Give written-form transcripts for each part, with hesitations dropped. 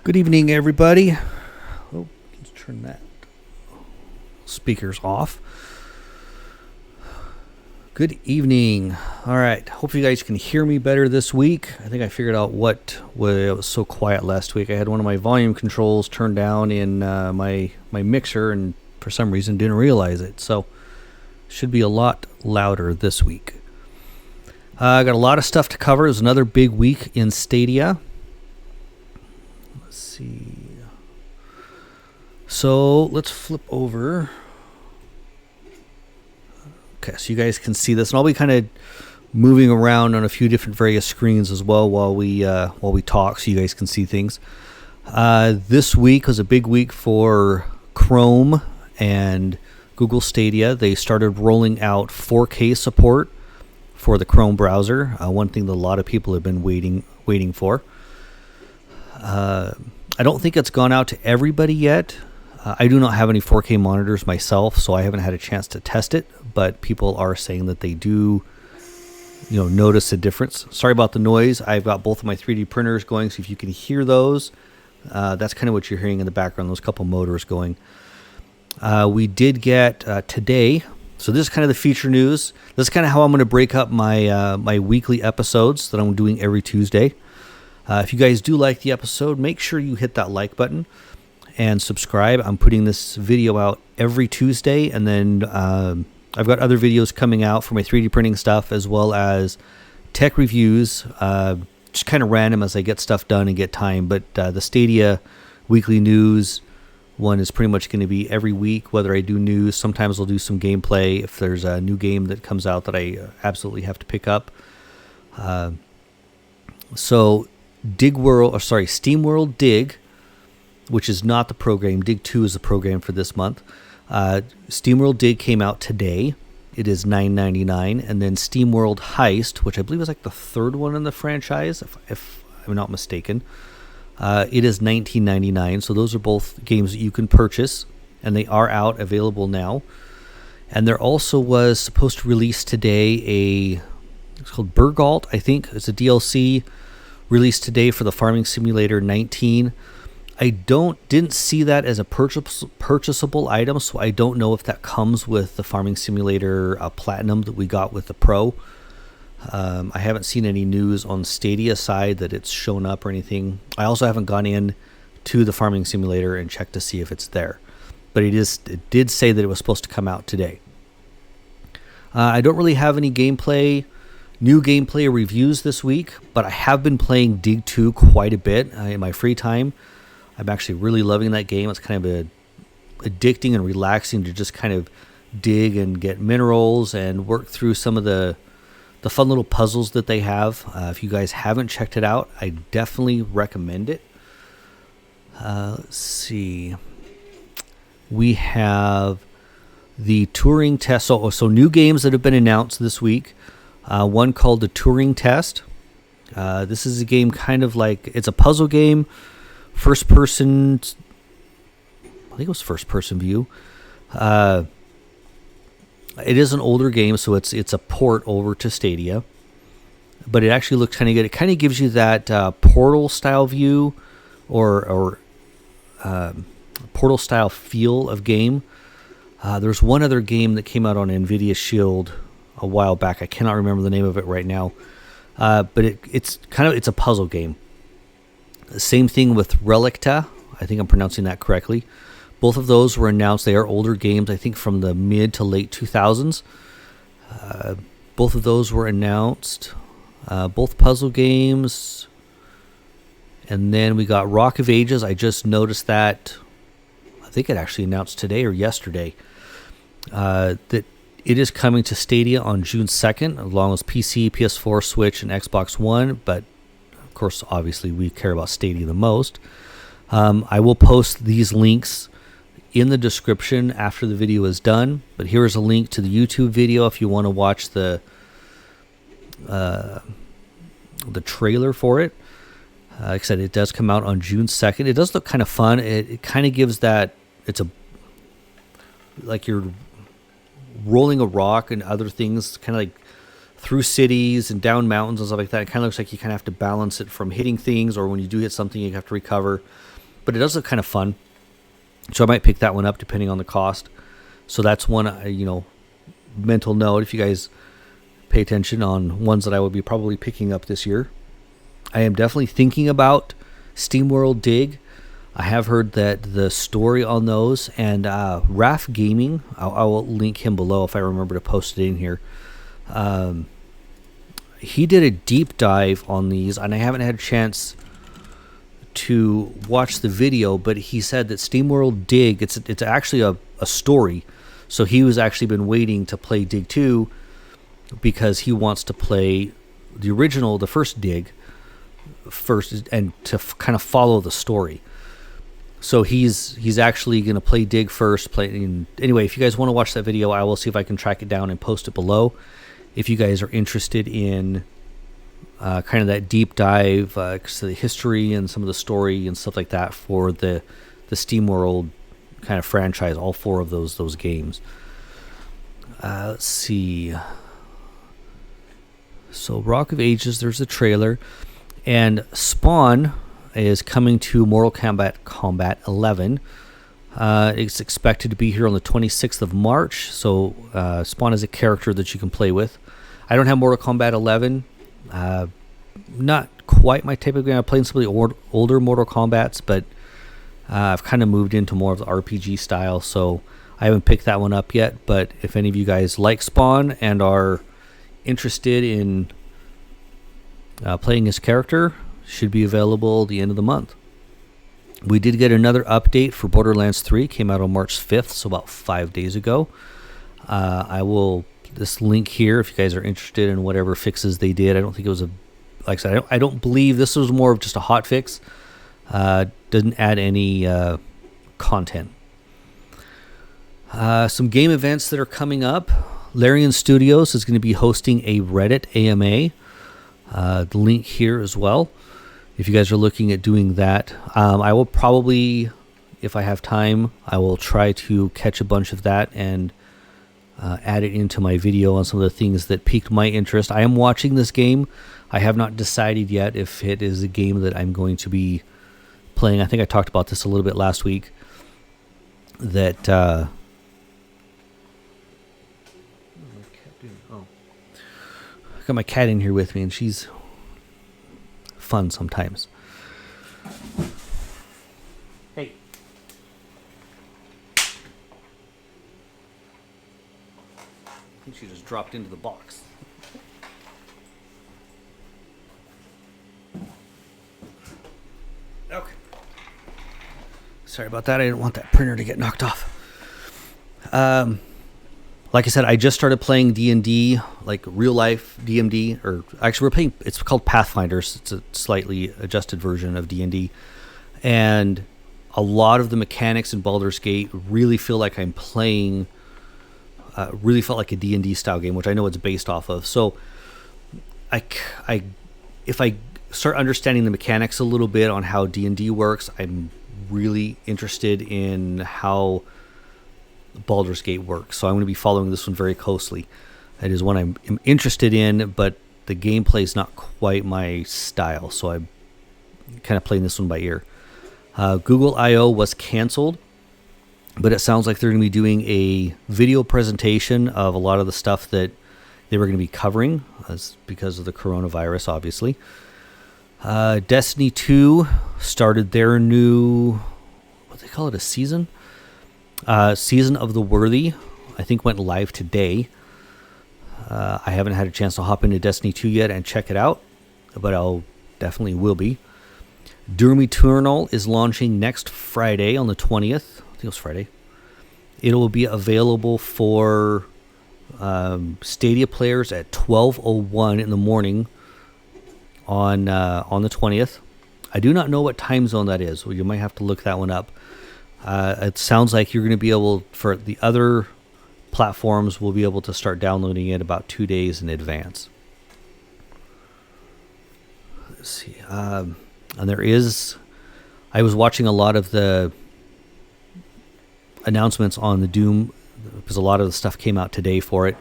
Good evening, everybody. Oh, let's turn that speakers off. Good evening. All right. Hope you guys can hear me better this week. I think I figured out what was so quiet last week. I had one of my volume controls turned down in my mixer, and for some reason didn't realize it. So should be a lot louder this week. I got a lot of stuff to cover. It was another big week in Stadia. Let's see. So let's flip over. Okay, so you guys can see this, and I'll be kind of moving around on a few different various screens as well while we talk, so you guys can see things. This week was a big week for Chrome and Google Stadia. They started rolling out 4K support for the Chrome browser. One thing that a lot of people have been waiting for. I don't think it's gone out to everybody yet. I do not have any 4K monitors myself, so I haven't had a chance to test it, but people are saying that they do, notice a difference. Sorry about the noise. I've got both of my 3D printers going, so if you can hear those, that's kind of what you're hearing in the background, those couple motors going. We did get today, so this is kind of the feature news. This is kind of how I'm going to break up my weekly episodes that I'm doing every Tuesday. If you guys do like the episode, make sure you hit that like button and subscribe. I'm putting this video out every Tuesday, and then I've got other videos coming out for my 3D printing stuff as well as tech reviews, just kind of random as I get stuff done and get time. But the Stadia weekly news one is pretty much going to be every week, whether I do news. Sometimes I'll do some gameplay if there's a new game that comes out that I absolutely have to pick up. So Steamworld Dig, which is not the program. Dig 2 is the program for this month. Steamworld Dig came out today. It is $9.99. And then Steamworld Heist, which I believe is like the third one in the franchise, if I'm not mistaken. It is $19.99. So those are both games that you can purchase, and they are available now. And there also was supposed to release today it's called Bourgault, I think. It's a DLC released today for the Farming Simulator 19. I didn't see that as a purchasable item, so I don't know if that comes with the Farming Simulator Platinum that we got with the Pro. I haven't seen any news on Stadia side that it's shown up or anything. I also haven't gone in to the Farming Simulator and checked to see if it's there. But it did say that it was supposed to come out today. I don't really have any new gameplay reviews this week, but I have been playing Dig 2 quite a bit in my free time. I'm actually really loving that game. It's kind of addicting and relaxing to just kind of dig and get minerals and work through some of the fun little puzzles that they have. If you guys haven't checked it out, I definitely recommend it. Let's see. We have the Turing test. So new games that have been announced this week. One called the Turing Test. This is a game kind of like, it's a puzzle game. First person, I think it was first person view. It is an older game, so it's a port over to Stadia, but it actually looks kind of good. It kind of gives you that Portal style view or Portal style feel of game. There's one other game that came out on Nvidia Shield a while back. I cannot remember the name of it right now, but it's a puzzle game. Same thing with Relicta. I think I'm pronouncing that correctly. Both of those were announced. They are older games, I think from the mid to late 2000s. Both of those were announced. Both puzzle games. And then we got Rock of Ages. I just noticed that. I think it actually announced today or yesterday. That it is coming to Stadia on June 2nd, along with PC, PS4, Switch, and Xbox One. But of course, obviously, we care about Stadia the most. I will post these links in the description after the video is done. But here is a link to the YouTube video if you want to watch the trailer for it. Like I said, it does come out on June 2nd. It does look kind of fun. It kind of gives that, like you're rolling a rock and other things, kind of like through cities and down mountains and stuff like that. It kind of looks like you kind of have to balance it from hitting things, or when you do hit something, you have to recover. But it does look kind of fun. So I might pick that one up depending on the cost. So that's one, mental note if you guys pay attention on ones that I will be probably picking up this year. I am definitely thinking about Steamworld Dig. I have heard that the story on those, and RaphGaming, I will link him below if I remember to post it in here. He did a deep dive on these, and I haven't had a chance to watch the video, but he said that Steamworld Dig, it's actually a story. So he was actually been waiting to play Dig 2 because he wants to play the first Dig first, and to kind of follow the story. So he's actually going to play Dig first. Anyway, if you guys want to watch that video, I will see if I can track it down and post it below. If you guys are interested in kind of that deep dive, to the history and some of the story and stuff like that for the SteamWorld kind of franchise, all 4 of those games. Let's see. So Rock of Ages, there's a trailer, and Spawn is coming to Mortal Kombat 11. It's expected to be here on the 26th of March. So Spawn is a character that you can play with. I don't have Mortal Kombat 11. Not quite my type of game. I'm playing some of the older Mortal Kombats, but I've kind of moved into more of the RPG style, so I haven't picked that one up yet. But if any of you guys like Spawn and are interested in playing his character, should be available at the end of the month. We did get another update for Borderlands 3. Came out on March 5th, so about 5 days ago. I will this link here if you guys are interested in whatever fixes they did. I don't think it was like I said, I don't believe this was more of just a hot fix. Didn't add any content. Some game events that are coming up. Larian Studios is going to be hosting a Reddit AMA. The link here as well. If you guys are looking at doing that, I will probably, if I have time, I will try to catch a bunch of that and add it into my video on some of the things that piqued my interest. I am watching this game. I have not decided yet if it is a game that I'm going to be playing. I think I talked about this a little bit last week. That I got my cat in here with me, and she's fun sometimes. Hey. I think she just dropped into the box. Okay. Sorry about that. I didn't want that printer to get knocked off. Like I said, I just started playing D&D, like real life D&D, or actually we're playing, it's called Pathfinders. It's a slightly adjusted version of D&D. And a lot of the mechanics in Baldur's Gate really feel like I'm playing, really felt like a D&D style game, which I know it's based off of. So if I start understanding the mechanics a little bit on how D&D works, I'm really interested in how Baldur's Gate works. So I'm going to be following this one very closely. It is one I'm interested in, but the gameplay is not quite my style, so I'm kind of playing this one by ear. Google I.O. was canceled, but it sounds like they're going to be doing a video presentation of a lot of the stuff that they were going to be covering because of the coronavirus, obviously. Destiny 2 started their new, what do they call it, a season? Season of the Worthy, I think, went live today. I haven't had a chance to hop into Destiny 2 yet and check it out, but I'll definitely will be. Doom Eternal is launching next Friday on the 20th. I think it was Friday. It will be available for Stadia players at 12:01 in the morning on the 20th. I do not know what time zone that is. Well, you might have to look that one up. It sounds like you're going to be able, for the other platforms, we'll be able to start downloading it about 2 days in advance. Let's see. And there is, I was watching a lot of the announcements on the Doom, because a lot of the stuff came out today for it.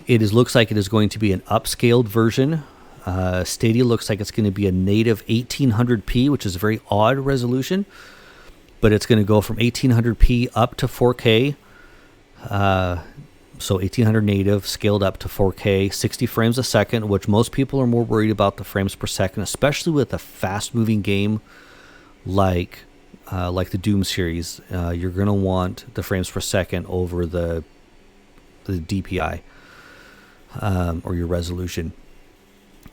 looks like it is going to be an upscaled version. Stadia looks like it's going to be a native 1800p, which is a very odd resolution, but it's going to go from 1800p up to 4K. So 1800 native scaled up to 4K, 60 frames a second, which most people are more worried about the frames per second, especially with a fast-moving game like the Doom series. You're going to want the frames per second over the DPI or your resolution.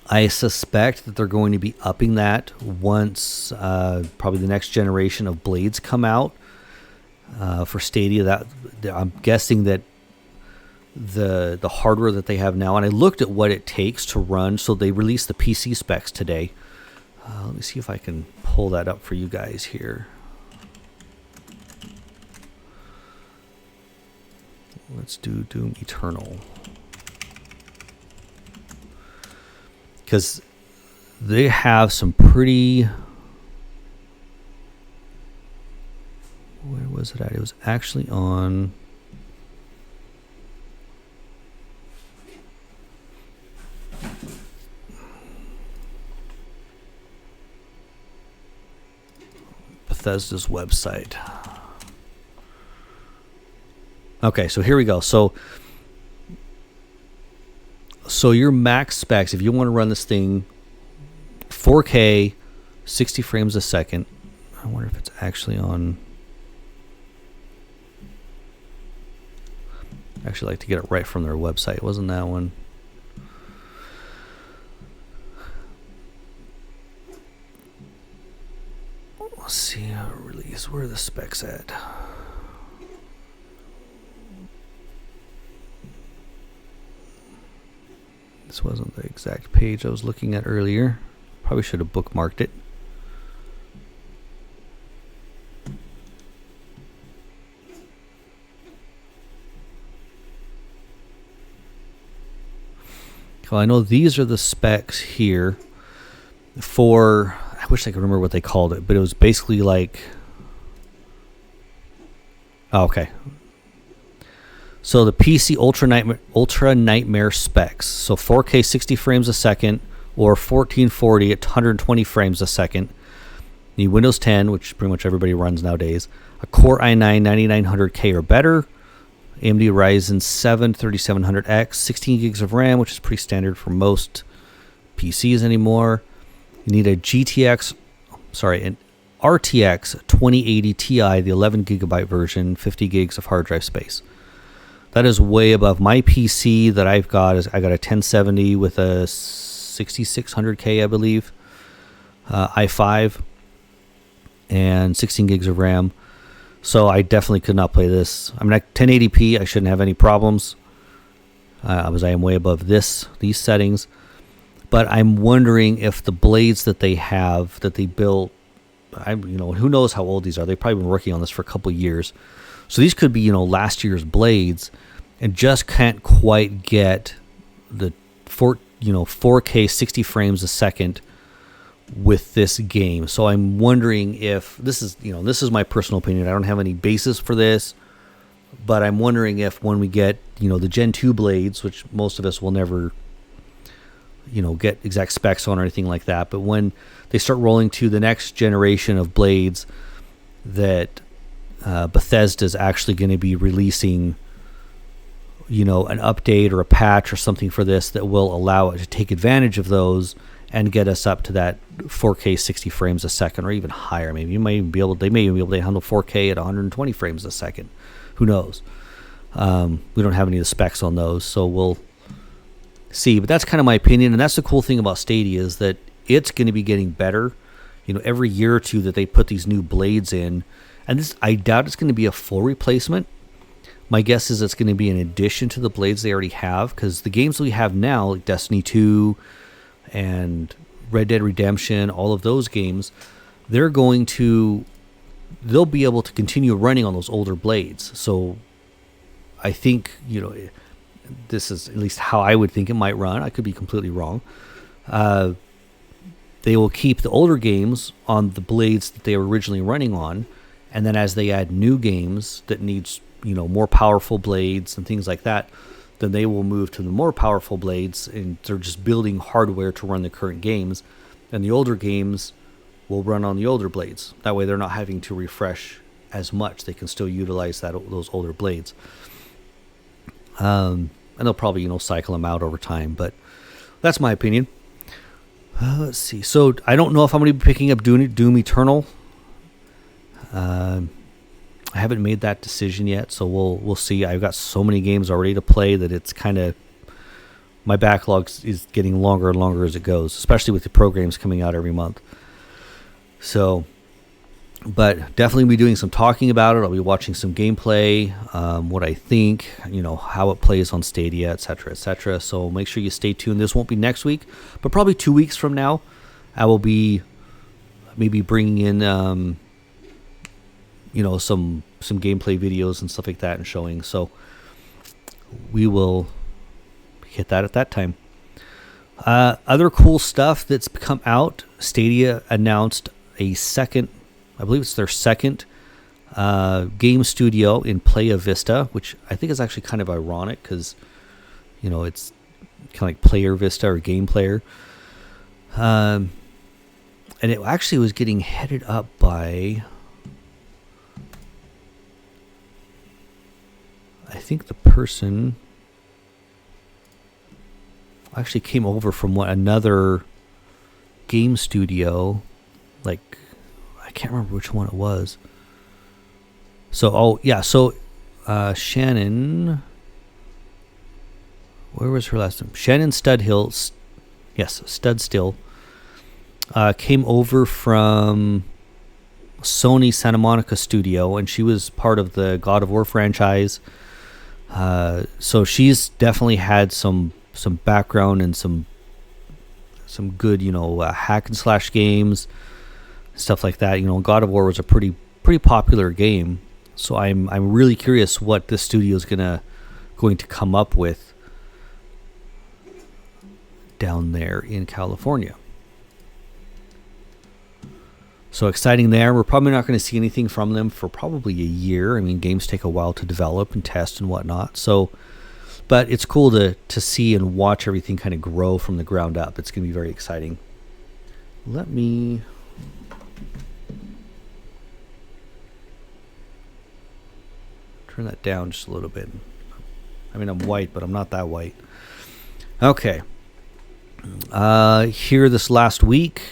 I suspect that they're going to be upping that once probably the next generation of blades come out for Stadia. That I'm guessing that the hardware that they have now, and I looked at what it takes to run. So they released the PC specs today. Let me see if I can pull that up for you guys here. Let's do Doom Eternal. Because they have some pretty... Where was it at? It was actually on... Bethesda's website. Okay, so here we go. So your max specs, if you want to run this thing 4K, 60 frames a second. I wonder if it's actually on. I actually like to get it right from their website. Wasn't that one? Let's see, release. Where are the specs at? This wasn't the exact page I was looking at earlier. Probably should have bookmarked it. Well, I know these are the specs here for... I wish I could remember what they called it, but it was basically like... Oh, okay. So the PC Ultra Nightmare specs. So 4K 60 frames a second or 1440 at 120 frames a second. You need Windows 10, which pretty much everybody runs nowadays. A Core i9 9900K or better. AMD Ryzen 7 3700X. 16 gigs of RAM, which is pretty standard for most PCs anymore. You need an RTX 2080 Ti, the 11 gigabyte version, 50 gigs of hard drive space. That is way above my PC that I've got. I got a 1070 with a 6600K, I believe, i5, and 16 gigs of RAM. So I definitely could not play this. I mean, 1080p, I shouldn't have any problems. I am way above these settings. But I'm wondering if the blades that they have, that they built, who knows how old these are. They've probably been working on this for a couple of years. So these could be, last year's blades, and just can't quite get the 4K 60 frames a second with this game. So I'm wondering if this is my personal opinion. I don't have any basis for this, but I'm wondering if when we get, the Gen 2 blades, which most of us will never, get exact specs on or anything like that, but when they start rolling to the next generation of blades, that Bethesda is actually going to be releasing, an update or a patch or something for this that will allow it to take advantage of those and get us up to that 4K 60 frames a second or even higher. Maybe they may even be able to handle 4K at 120 frames a second. Who knows? We don't have any of the specs on those, so we'll see. But that's kind of my opinion, and that's the cool thing about Stadia is that it's going to be getting better. Every year or two that they put these new blades in, and this, I doubt it's going to be a full replacement. My guess is it's going to be an addition to the blades they already have, because the games we have now, like Destiny 2 and Red Dead Redemption, all of those games, they'll be able to continue running on those older blades. So I think, this is at least how I would think it might run. I could be completely wrong. They will keep the older games on the blades that they were originally running on, and then as they add new games that needs more powerful blades and things like that, then they will move to the more powerful blades, and they're just building hardware to run the current games. And the older games will run on the older blades. That way they're not having to refresh as much. They can still utilize those older blades. And they'll probably, cycle them out over time. But that's my opinion. Let's see. So I don't know if I'm going to be picking up Doom Eternal. I haven't made that decision yet, so we'll see. I've got so many games already to play that it's kind of, my backlog is getting longer and longer as it goes, especially with the programs coming out every month. So, but definitely be doing some talking about it. I'll be watching some gameplay, what I think, how it plays on Stadia, etc., etc. So make sure you stay tuned. This won't be next week, but probably 2 weeks from now, I will be maybe bringing in, some gameplay videos and stuff like that and showing. So we will hit that at that time. Other cool stuff that's come out. Stadia announced a second, I believe it's their second game studio in Playa Vista, which I think is actually kind of ironic because, it's kind of like Player Vista or Game Player. And it actually was getting headed up by, I think the person actually came over from another game studio, like I can't remember which one it was. So Shannon, where was her last name? Shannon Studstill came over from Sony Santa Monica studio, and she was part of the God of War franchise. So she's definitely had some background and some good, hack and slash games, stuff like that. God of War was a pretty popular game. So I'm really curious what this studio is going to come up with down there in California. So exciting there. We're probably not going to see anything from them for probably a year. I mean, games take a while to develop and test and whatnot. So, but it's cool to see and watch everything kind of grow from the ground up. It's going to be very exciting. Let me turn that down just a little bit. I mean, I'm white, but I'm not that white. Okay. Here this last week,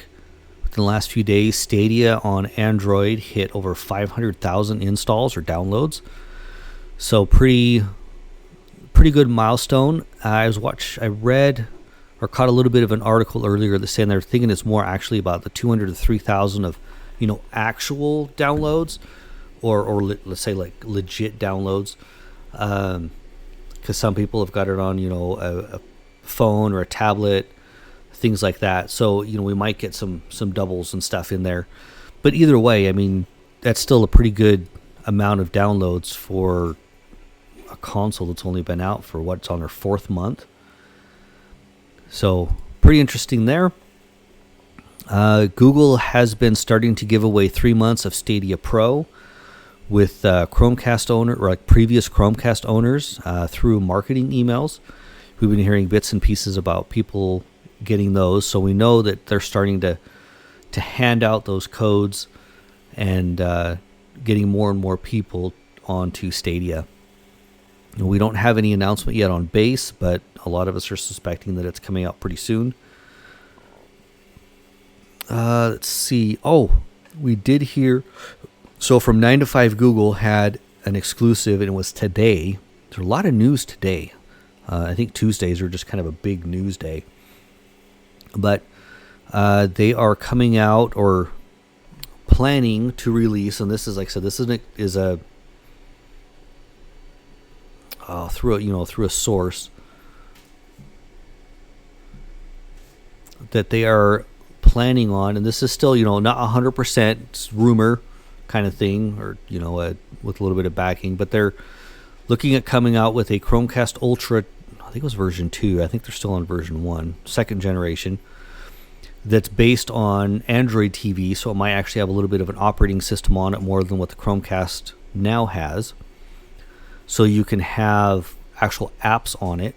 in the last few days, Stadia on Android hit over 500,000 installs or downloads. So pretty good milestone. I read or caught a little bit of an article earlier that saying they're thinking it's more actually about the 200 to 3,000 of actual downloads, or let's say like legit downloads, because some people have got it on a phone or a tablet, things like that. So we might get some doubles and stuff in there, but either way, I mean, that's still a pretty good amount of downloads for a console that's only been out for what's on their 4th month. So pretty interesting there. Google has been starting to give away 3 months of Stadia Pro with Chromecast owner or like previous Chromecast owners through marketing emails. We've been hearing bits and pieces about people getting those, so we know that they're starting to hand out those codes and getting more and more people onto Stadia. We don't have any announcement yet on base, but a lot of us are suspecting that it's coming out pretty soon. Let's see. We did hear. So from 9 to 5, Google had an exclusive, and it was today. There's a lot of news today. I think Tuesdays are just kind of a big news day. But they are coming out or planning to release, and this is, like I said, this is a through a source that they are planning on, and this is still not 100% rumor kind of thing, or with a little bit of backing, but they're looking at coming out with a Chromecast Ultra. I think it was version 2. I think they're still on version 1, 2nd generation, that's based on Android TV, so it might actually have a little bit of an operating system on it more than what the Chromecast now has. So you can have actual apps on it,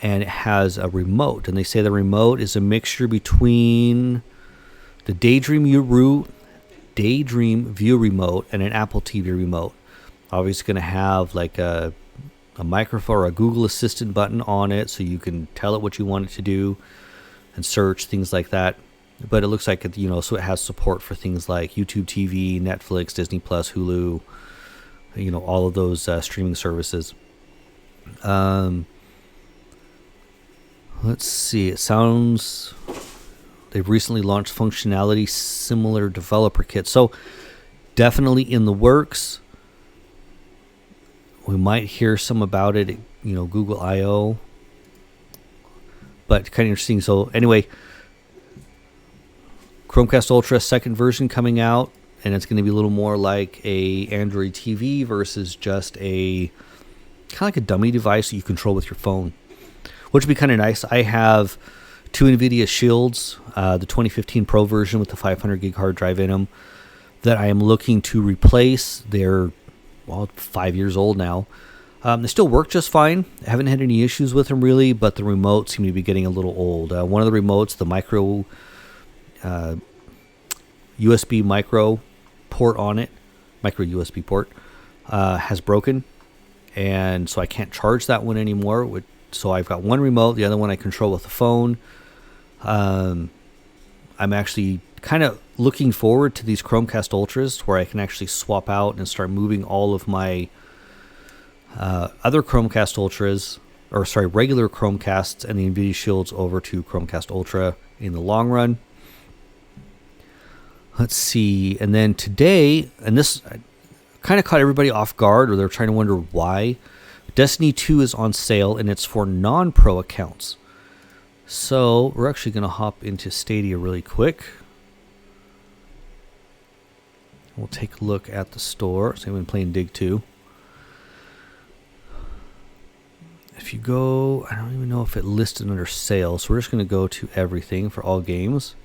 and it has a remote. And they say the remote is a mixture between the Daydream View remote and an Apple TV remote. Obviously going to have like a microphone or a Google Assistant button on it, so you can tell it what you want it to do and search, things like that. But it looks like it, so it has support for things like YouTube TV, Netflix, Disney Plus, Hulu, all of those streaming services. Let's see. It sounds they've recently launched functionality similar developer kit. So definitely in the works. We might hear some about it at, Google I/O. But kind of interesting. So anyway, Chromecast Ultra second version coming out, and it's going to be a little more like a Android TV versus just a kind of like a dummy device that you control with your phone, which would be kind of nice. I have two NVIDIA Shields, the 2015 Pro version with the 500 gig hard drive in them, that I am looking to replace. They're 5 years old now. They still work just fine. I haven't had any issues with them really, but the remotes seem to be getting a little old. One of the remotes, the micro USB micro port on it, micro USB port, has broken, and so I can't charge that one anymore. So I've got one remote, the other one I control with the phone. I'm actually kind of looking forward to these Chromecast Ultras, where I can actually swap out and start moving all of my other Chromecast Ultras, regular Chromecasts and the NVIDIA Shields over to Chromecast Ultra in the long run. Let's see. And then today, and this kind of caught everybody off guard, or they're trying to wonder why, Destiny 2 is on sale, and it's for non-pro accounts. So we're actually going to hop into Stadia really quick. We'll take a look at the store. So I've been playing Dig 2. If you go, I don't even know if it listed under sales, so we're just going to go to everything for all games.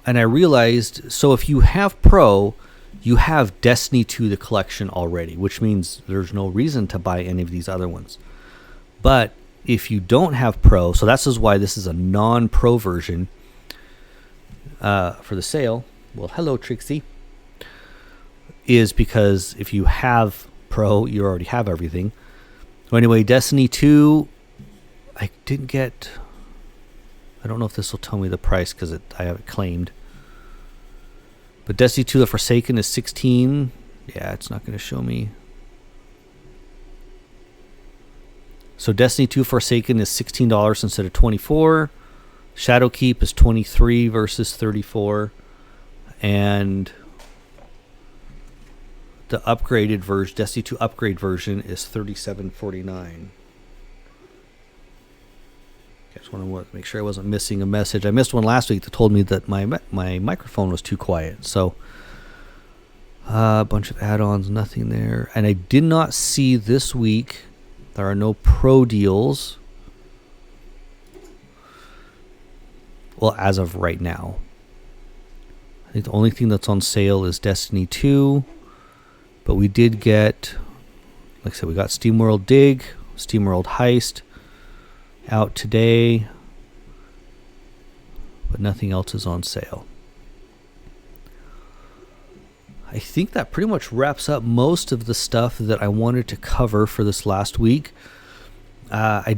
And I realized, so if you have Pro, you have Destiny 2, the collection already, which means there's no reason to buy any of these other ones. But if you don't have Pro, so that's why this is a non-Pro version for the sale. Well, hello, Trixie. Is because if you have Pro, you already have everything. So anyway, Destiny 2, I didn't get... I don't know if this will tell me the price because I have it claimed. But Destiny 2 The Forsaken is $16. Yeah, it's not going to show me. So Destiny 2 Forsaken is $16 instead of $24. Shadowkeep is $23 versus $34. And the upgraded version, Destiny 2 upgrade version, is $37.49. I just want to make sure I wasn't missing a message. I missed one last week that told me that my microphone was too quiet. So a bunch of add-ons, nothing there. And I did not see this week, there are no Pro deals. Well, as of right now. I think the only thing that's on sale is Destiny 2. But we did get, like I said, we got Steamworld Dig, Steamworld Heist out today, but nothing else is on sale. I think that pretty much wraps up most of the stuff that I wanted to cover for this last week. I'm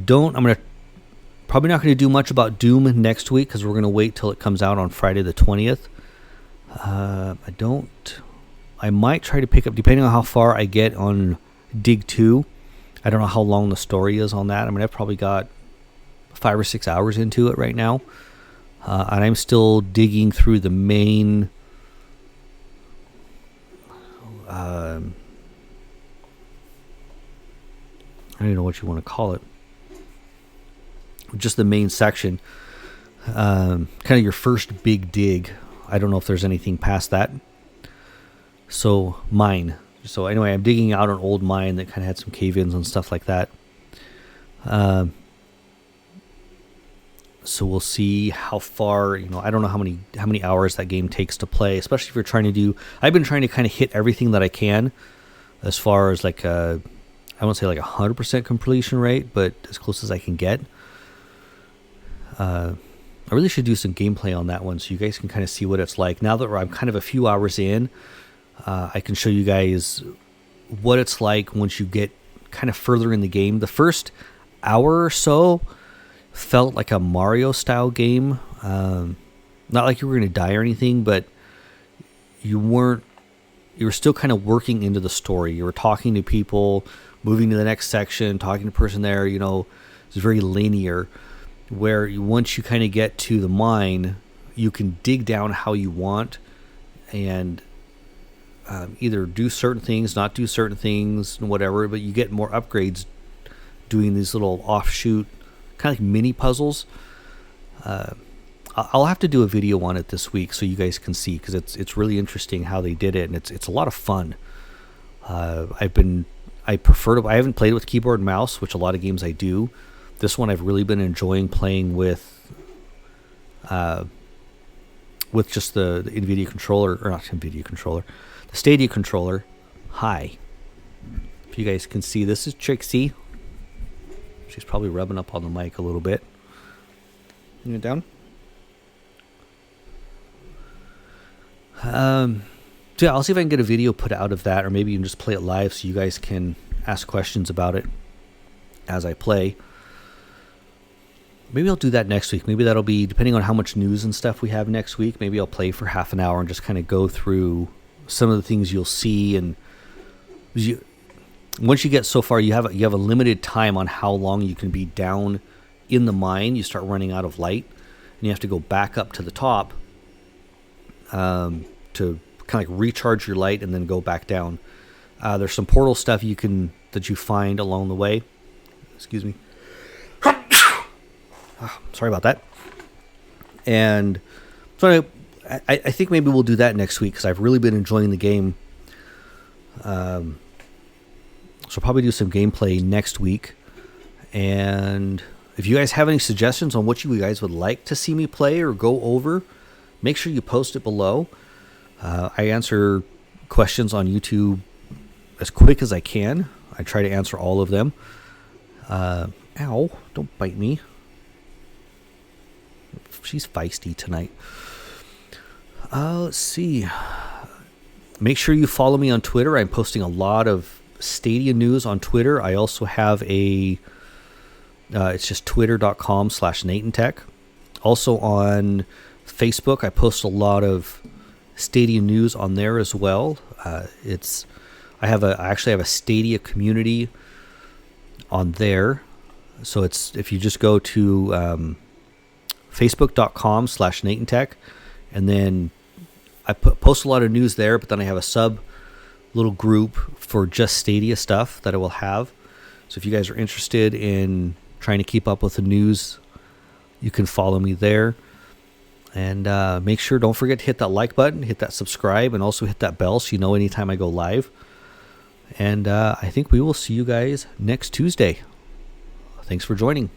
probably not going to do much about Doom next week because we're going to wait till it comes out on Friday the 20th. I might try to pick up, depending on how far I get on Dig 2. I don't know how long the story is on that. I mean, I've probably got 5 or 6 hours into it right now. And I'm still digging through the main... I don't even know what you want to call it. Just the main section. Kind of your first big dig. I don't know if there's anything past that. So, mine. So anyway, I'm digging out an old mine that kind of had some cave-ins and stuff like that. So we'll see how far, I don't know how many hours that game takes to play, especially if you're trying to do... I've been trying to kind of hit everything that I can as far as like I won't say like 100% completion rate, but as close as I can get. I really should do some gameplay on that one so you guys can kind of see what it's like. Now that I'm kind of a few hours in, I can show you guys what it's like once you get kind of further in the game. The first hour or so felt like a Mario style game. Not like you were going to die or anything, but you were still kind of working into the story. You were talking to people, moving to the next section, talking to a person there, it's very linear, where once you kind of get to the mine, you can dig down how you want and either do certain things, not do certain things, and whatever, but you get more upgrades doing these little offshoot, kind of like mini puzzles. I'll have to do a video on it this week so you guys can see, because it's really interesting how they did it, and it's a lot of fun. I haven't played with keyboard and mouse, which a lot of games I do. This one I've really been enjoying playing with just the NVIDIA controller, or not NVIDIA controller, the Stadia controller. Hi. If you guys can see, this is Trixie. She's probably rubbing up on the mic a little bit. Bring it down. So yeah, I'll see if I can get a video put out of that, or maybe you can just play it live so you guys can ask questions about it as I play. Maybe I'll do that next week. Maybe that'll be, depending on how much news and stuff we have next week, maybe I'll play for half an hour and just kind of go through some of the things you'll see. And once you get so far, you have a limited time on how long you can be down in the mine. You start running out of light, and you have to go back up to the top to kind of like recharge your light and then go back down. There's some portal stuff that you find along the way. Excuse me. Sorry about that. And so I think maybe we'll do that next week, because I've really been enjoying the game. So I'll probably do some gameplay next week. And if you guys have any suggestions on what you guys would like to see me play or go over, make sure you post it below. I answer questions on YouTube as quick as I can. I try to answer all of them. Ow, don't bite me. She's feisty tonight. Let's see. Make sure you follow me on Twitter. I'm posting a lot of Stadia news on Twitter. I also have it's just twitter.com/NaytonTech. Also on Facebook, I post a lot of Stadia news on there as well. I actually have a Stadia community on there. So if you just go to facebook.com/NaytonTech, and then I post a lot of news there, but then I have a sub little group for just Stadia stuff that I will have. So if you guys are interested in trying to keep up with the news, you can follow me there. And make sure, don't forget to hit that like button, hit that subscribe, and also hit that bell so you know anytime I go live. And I think we will see you guys next Tuesday. Thanks for joining.